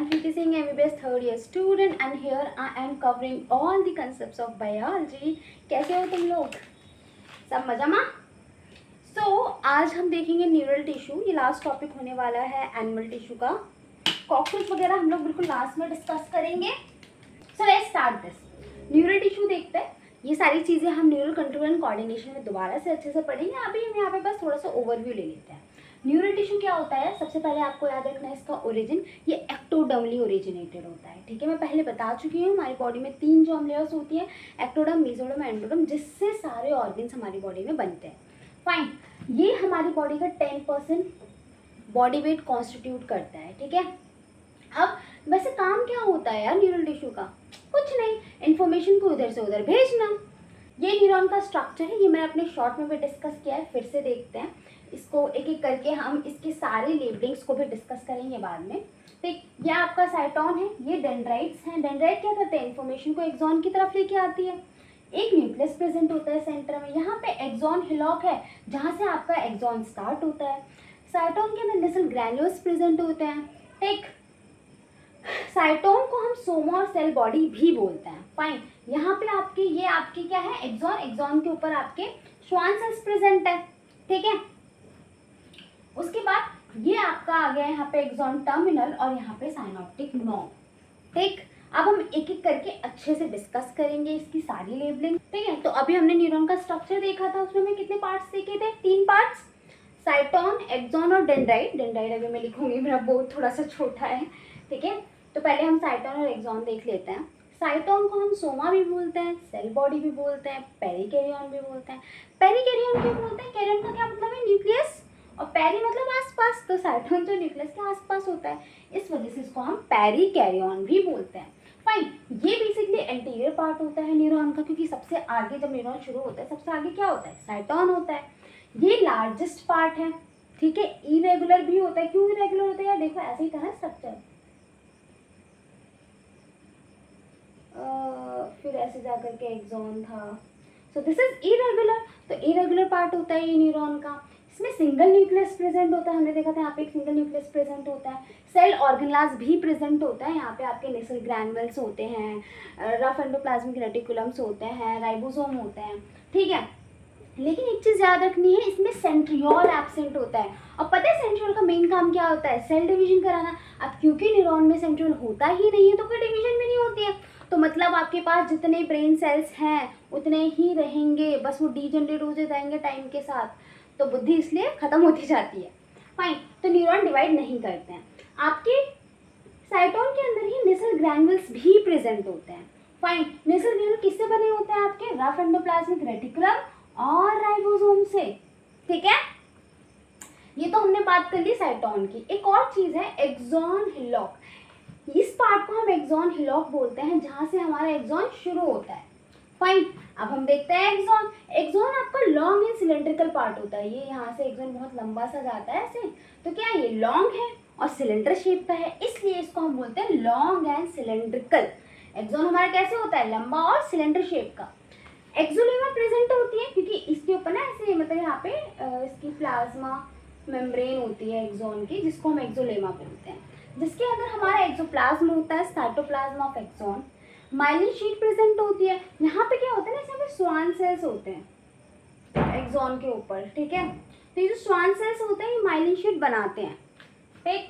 am Preeti Singh, MBBS third year student, and here I am covering all the concepts of biology. कैसे हो तुम लोग? सब मजा में? आज हम देखेंगे न्यूरल टिश्यू. ये लास्ट टॉपिक होने वाला है एनिमल टिश्यू का. कॉकरोच वगैरह हम लोग बिल्कुल लास्ट में डिस्कस करेंगे. So let's start this. Neural tissue देखते हैं. ये सारी चीज़ें हम न्यूरल कंट्रोल एंड कोऑर्डिनेशन में दोबारा से अच्छे से पढ़ेंगे. अभी हम यहाँ पे बस थोड़ा सा ओवरव्यू ले लेते हैं. न्यूरल टिश्यू क्या होता है? सबसे पहले आपको याद रखना है इसका ओरिजिन. ये एक्टोडर्मली ओरिजिनेटेड होता है. ठीक है, मैं पहले बता चुकी हूँ. हमारी बॉडी में 3 जर्म लेयर्स होती हैं, एक्टोडर्म, मेसोडर्म, एंडोडर्म, जिससे सारे ऑर्गन्स हमारी बॉडी में बनते हैं. फाइन. ये हमारी बॉडी का 10% बॉडी वेट कॉन्स्टिट्यूट करता है. ठीक है. अब वैसे काम क्या होता है यार न्यूरल टिश्यू का? कुछ नहीं, इन्फॉर्मेशन को उधर से उधर भेजना. ये न्यूरॉन का स्ट्रक्चर है. ये मैंने अपने शॉर्ट में भी डिस्कस किया है. फिर से देखते हैं इसको एक एक करके. हम इसके सारे लेबलिंग्स को भी डिस्कस करेंगे बाद में. ठीक, ये आपका साइटोन है, ये डेंड्राइट्स हैं. डेंड्राइट क्या करते हैं? इन्फॉर्मेशन को एक्सॉन की तरफ लेके आती है. एक न्यूक्लियस प्रेजेंट होता है सेंटर में. यहाँ पे एक्सॉन हिलॉक है जहाँ से आपका एक्सॉन स्टार्ट होता है. साइटोन के अंदर नेसल ग्रैन्यूल्स प्रेजेंट होते हैं. ठीक, साइटोन को हम सोमा और सेल बॉडी भी बोलते हैं. फाइन. यहाँ पे आपके ये आपके क्या है? एक्सॉन. एक्सॉन के ऊपर आपके श्वान सेल्स प्रेजेंट है. ठीक है. उसके बाद ये आपका आ गया यहाँ पे एक्सॉन टर्मिनल और यहाँ पे साइनॉप्टिक नोड. ठीक, अब हम एक एक करके अच्छे से डिस्कस करेंगे इसकी सारी लेबलिंग. ठीक है. तो अभी हमने न्यूरॉन का स्ट्रक्चर देखा था. उसमें हमें कितने पार्ट्स देखे थे? 3 पार्ट्स. साइटोन, एक्सॉन और डेंड्राइट. डेंड्राइट अभी मैं लिखूंगी, मेरा बोर्ड थोड़ा सा छोटा है. ठीक है. तो पहले हम साइटोन और एक्सॉन देख लेते हैं. साइटोन को हम सोमा भी बोलते हैं, सेल बॉडी भी बोलते हैं, पेरिकैरियन भी बोलते हैं. पेरिकैरियन क्यों बोलते हैं? कैरियन का क्या मतलब है? न्यूक्लियस. और पेरी मतलब आसपास. तो साइटोन जो न्यूक्लियस के आसपास होता है, इस वजह से इसको हम पेरिकैरियन भी बोलते हैं. फाइन. ये बेसिकली एंटीरियर पार्ट होता है न्यूरॉन का, क्योंकि सबसे आगे जब न्यूरॉन शुरू होता है सबसे आगे क्या होता है? साइटोन होता है. ये लार्जेस्ट पार्ट है. ठीक है. इरेगुलर भी होता है. क्यों इरेगुलर होता है यार? देखो ऐसे ही था ना स्ट्रक्चर. फिर ऐसे जाकर के एक्सॉन था. So this is irregular. तो इरेगुलर पार्ट होता है ये न्यूरॉन का. इसमें सिंगल न्यूक्लियस प्रेजेंट होता है. हमने देखा था यहाँ पे एक सिंगल न्यूक्लियस प्रेजेंट होता है. सेल ऑर्गेनलास भी प्रेजेंट होता है. यहाँ पे आपके नेसल ग्रैन्युल्स होते हैं, रफ एंडोप्लाज्मिक रेटिकुलम्स होते हैं, राइबोसोम होते हैं. ठीक है. लेकिन एक चीज़ याद रखनी है, इसमें सेंट्रियोल एब्सेंट होता है. और पता है सेंट्रियोल का मेन काम क्या होता है? सेल डिवीजन कराना. अब क्योंकि न्यूरॉन में सेंट्रियोल होता ही नहीं है तो कोई डिवीजन भी नहीं होती है. तो मतलब आपके पास जितने ब्रेन सेल्स हैं उतने ही रहेंगे, बस वो डीजनरेट हो जाएंगे टाइम के साथ. तो बुद्धि इसलिए खत्म होती जाती है. फाइन. तो न्यूरॉन डिवाइड नहीं करते हैं. आपके साइटोन के अंदर ही नेसल ग्रैन्युल्स भी प्रेजेंट होते हैं. फाइन. नेसल ग्रैन्युल किससे बने होते हैं? आपके रफ एंडोप्लाज्मिक रेटिकुलम और राइबोसोम से. ठीक है. ये तो हमने बात कर ली साइटोन की. एक और चीज है एक्सॉन हिलॉक. इस पार्ट को हम एक्सॉन हिलॉक बोलते हैं जहां से हमारा एक्सॉन शुरू होता है. फाइन. अब हम देखते हैं एक्सॉन. एक्सॉन आपका लॉन्ग एंड सिलेंड्रिकल पार्ट होता है. ये यहाँ से एक्सॉन बहुत लंबा सा जाता है ऐसे. तो क्या ये लॉन्ग है और सिलेंडर शेप का है, इसलिए इसको हम बोलते हैं लॉन्ग एंड सिलेंड्रिकल. एक्सॉन हमारा कैसे होता है? लंबा और सिलेंडर शेप का. एक्सोलेमा प्रेजेंट होती है क्योंकि इसके ऊपर ना ऐसे मतलब यहाँ पे इसकी प्लाज्मा मेम्ब्रेन होती है एक्सॉन की, जिसको हम एक्सोलेमा बोलते हैं, जिसके अंदर हमारा एक्सोप्लाज्म होता है, cytoplasm of axon. Myelin sheet present होती है. यहाँ पे क्या होता है ना, इसमें स्वान सेल्स होते हैं एक्सॉन के ऊपर. ठीक है. तो ये जो स्वान सेल्स होते हैं ये माइलिन शीट बनाते हैं. ठीक.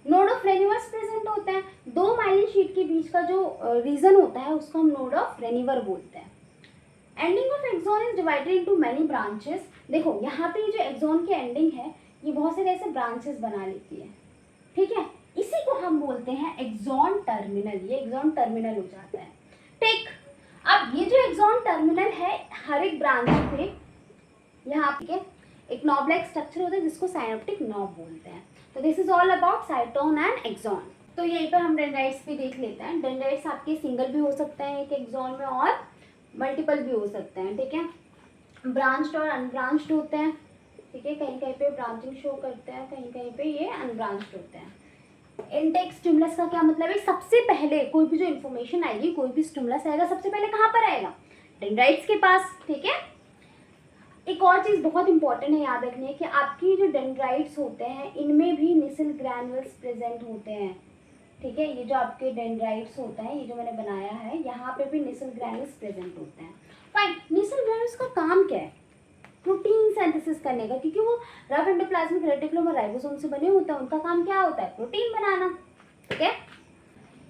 नोड ऑफ रेनिवर्स प्रेजेंट होते हैं. 2 माइलिन शीट के बीच का जो रीजन होता है उसको हम नोड ऑफ रेनिवर बोलते हैं. Ending of axon is divided into many branches. देखो यहाँ पे जो एक्सॉन की एंडिंग है ये बहुत सारे ऐसे ब्रांचेस बना लेती है. ठीक है. इसी को हम बोलते हैं एक्सॉन टर्मिनल. ये एक्सॉन टर्मिनल हो जाता है. ठीक. अब ये जो एक्सॉन टर्मिनल है, हर एक ब्रांच पे यहाँ पे एक नॉब लाइक स्ट्रक्चर होता है जिसको साइनॉप्टिक नॉब बोलते हैं. तो this is all about cyton and axon. तो यहीं पर हम डेंड्राइट्स भी देख लेते हैं. डेंड्राइट्स आपके सिंगल भी हो सकते हैं एक एक्सॉन में और मल्टीपल भी हो सकते हैं. ठीक है. ब्रांच्ड और अनब्रांच्ड होते हैं. ठीक है. कहीं कहीं पे ब्रांचिंग शो करते हैं, कहीं कहीं पे ये अनब्रांच्ड होते हैं. इनटेक स्टिमुलस का क्या मतलब है? सबसे पहले कोई भी जो इन्फॉर्मेशन आएगी, कोई भी स्टिमुलस आएगा, सबसे पहले कहाँ पर आएगा? डेंड्राइट्स के पास. ठीक है. एक और चीज़ बहुत इंपॉर्टेंट है याद रखनी है कि आपकी जो डेंड्राइट्स होते हैं इनमें भी नेसल ग्रैन्युल्स प्रेजेंट होते हैं. ठीक है, ये जो आपके डेंड्राइट्स होता है, ये जो मैंने बनाया है, यहाँ पे भी नेसल ग्रैन्यूल्स प्रेजेंट होते हैं। फाइन, नेसल ग्रैन्यूल्स का काम क्या है? प्रोटीन सिंथेसिस करने का, क्योंकि वो रफ एंडोप्लाज्मिक रेटिकुलम और राइबोसोम से बने होते हैं, उनका काम क्या होता है? प्रोटीन बनाना। ठीक है,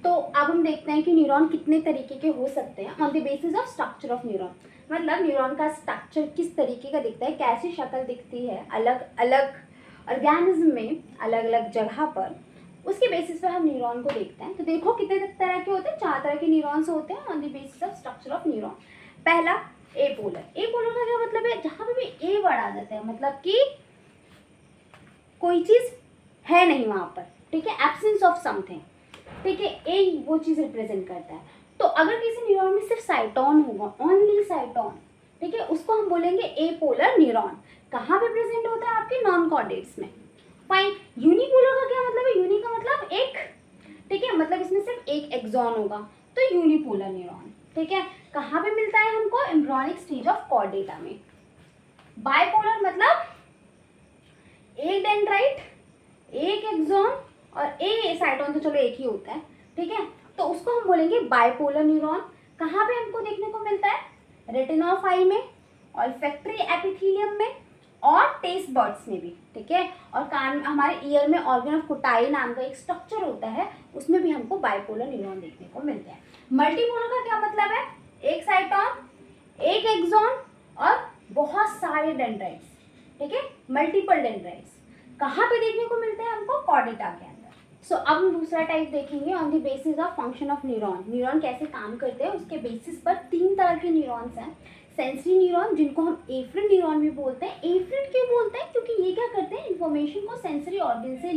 तो अब हम देखते हैं कि न्यूरॉन कितने तरीके के हो सकते हैं on the basis of structure of neuron. मतलब न्यूरॉन का स्ट्रक्चर किस तरीके का दिखता है, कैसी शक्ल दिखती है अलग अलग ऑर्गेनिज्म में, अलग अलग जगह पर, उसके बेसिस पे हम न्यूरॉन को देखते हैं। तो देखो कितने तरह के होते हैं, 4 तरह के न्यूरॉन्स होते हैं on the basis of structure of neuron. पहला ए पोलर। ए पोलर का क्या मतलब है? जहाँ पे भी ए वर्ड आ जाता है मतलब कि कोई चीज़ है नहीं वहाँ पर, ठीक है, एब्सेंस ऑफ समथिंग, ठीक है, ए वो चीज़ रिप्रेजेंट करता है। तो अगर किसी न्यूरॉन में सिर्फ साइटोन होगा, ओनली साइटोन, ठीक है, उसको हम बोलेंगे ए पोलर न्यूरॉन। कहाँ पे प्रेजेंट होता है? आपके नॉन कॉर्डेट्स में। फाइन, यूनिपोलर का क्या मतलब है? यूनि का मतलब एक, ठीक है, मतलब इसमें सिर्फ एक एक्सॉन होगा, तो यूनिपोलर न्यूरॉन। ठीक है, कहाँ पे मिलता है हमको? एम्ब्रियोनिक स्टेज ऑफ कॉर्डेटा में। बाइपोलर मतलब एक डेंड्राइट, एक एक्सॉन और एक साइटोन, तो चलो एक ही होता है, ठीक है, तो उसको हम बोलेंगे बाइपोलर न्यूरॉन। कहाँ पे हमको देखने को मिलता है? रेटिना ऑफ आई में, ऑल्फैक्टरी एपिथेलियम में और टेस्ट बर्ड्स में भी, ठीक है, और कान, हमारे ईयर में ऑर्गन ऑफ कुटाई नाम का एक स्ट्रक्चर होता है, उसमें भी हमको बाइपोलर न्यूरॉन देखने को मिलते हैं। मल्टीपोलर का क्या मतलब है? एक साइटोन, एक एक्सॉन और बहुत सारे डेंड्राइट्स, ठीक है, मल्टीपल डेंड्राइट्स। कहाँ पे देखने को मिलते हैं हमको? कॉर्डेटा के अंदर। सो अब हम दूसरा टाइप देखेंगे on the basis of function of neuron. Neuron कैसे काम करते हैं उसके बेसिस पर 3 तरह के न्यूरॉन्स हैं। सेंसरी न्यूरॉन, जिनको हम एफ्रेंट न्यूरॉन भी बोलते हैं। एफ्रेंट क्यों बोलते हैं? क्योंकि ये क्या करते हैं? इन्फॉर्मेशन को सेंसरी ऑर्गन से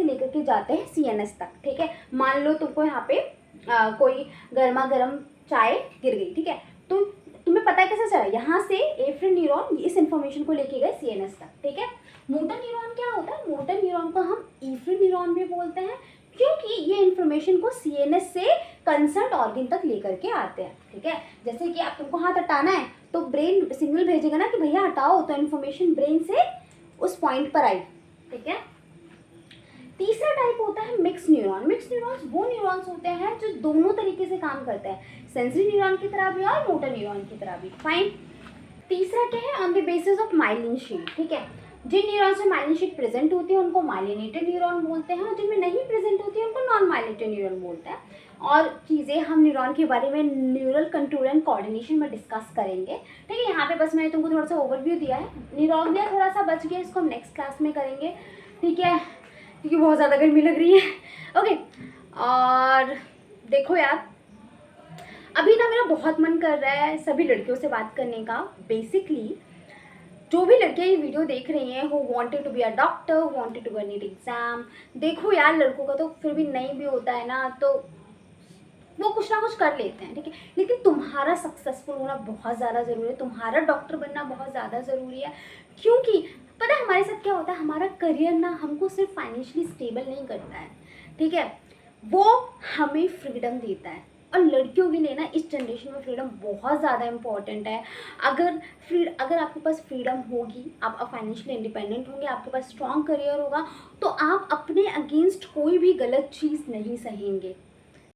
लेकर के जाते हैं सीएनएस तक। ठीक है, मान लो तुमको यहाँ पे कोई गर्मा गर्म चाय गिर गई, ठीक है, तो तुम्हें पता है कैसे चला? यहाँ से एफ्रेंट न्यूरॉन इस इन्फॉर्मेशन को लेके गए सीएनएस तक। ठीक है, मोटर न्यूरॉन क्या होता है? मोटर न्यूरॉन को हम एफ्रेंट न्यूरॉन भी बोलते हैं, क्योंकि ये इन्फॉर्मेशन को सीएनएस से कंसर्न ऑर्गन तक लेकर के आते हैं। ठीक है, जैसे कि आप तुमको हाथ हटाना है तो ब्रेन सिग्नल भेजेगा ना कि भैया हटाओ, तो इन्फॉर्मेशन ब्रेन से उस पॉइंट पर आई। ठीक है, तीसरा टाइप होता है मिक्स न्यूरॉन। मिक्स न्यूरॉन्स वो न्यूरॉन्स होते हैं जो दोनों तरीके से काम करते हैं, सेंसरी न्यूरॉन की तरह भी और मोटर न्यूरॉन की तरह भी। फाइन, तीसरा क्या है? On the basis of myelin sheath. ठीक है, जिन न्यूरॉन्स में माइलिन शीट प्रेजेंट होती है उनको माइलिनेटेड न्यूरॉन बोलते हैं, और जिनमें नहीं प्रेजेंट होती है उनको नॉन माइलिनेटेड न्यूरॉन बोलते हैं। और चीज़ें हम न्यूरॉन के बारे में न्यूरल कंट्रोल एंड कोऑर्डिनेशन में डिस्कस करेंगे। ठीक है, यहाँ पे बस मैंने तुमको थोड़ा सा ओवरव्यू दिया है। न्यूरॉन थोड़ा सा बच गया, इसको हम नेक्स्ट क्लास में करेंगे, ठीक है, क्योंकि बहुत ज़्यादा गर्मी लग रही है। ओके, और देखो यार, अभी ना मेरा बहुत मन कर रहा है सभी लड़कियों से बात करने का। बेसिकली जो भी लड़कियाँ ये वीडियो देख रही हैं, who wanted to be a doctor, who wanted to go NEET exam, देखो यार लड़कों का तो फिर भी नहीं भी होता है ना, तो वो कुछ ना कुछ कर लेते हैं, ठीक है, लेकिन तुम्हारा सक्सेसफुल होना बहुत ज़्यादा ज़रूरी है, तुम्हारा डॉक्टर बनना बहुत ज़्यादा ज़रूरी है। क्योंकि पता है हमारे साथ क्या होता है, हमारा करियर ना हमको सिर्फ फाइनेंशियली स्टेबल नहीं करता है, ठीक है, वो हमें फ्रीडम देता है। और लड़कियों के लिए ना इस जनरेशन में फ्रीडम बहुत ज़्यादा इम्पॉर्टेंट है। अगर आपके पास फ्रीडम होगी, आप फाइनेंशियली इंडिपेंडेंट होंगे, आपके पास स्ट्रॉन्ग करियर होगा, तो आप अपने अगेंस्ट कोई भी गलत चीज़ नहीं सहेंगे।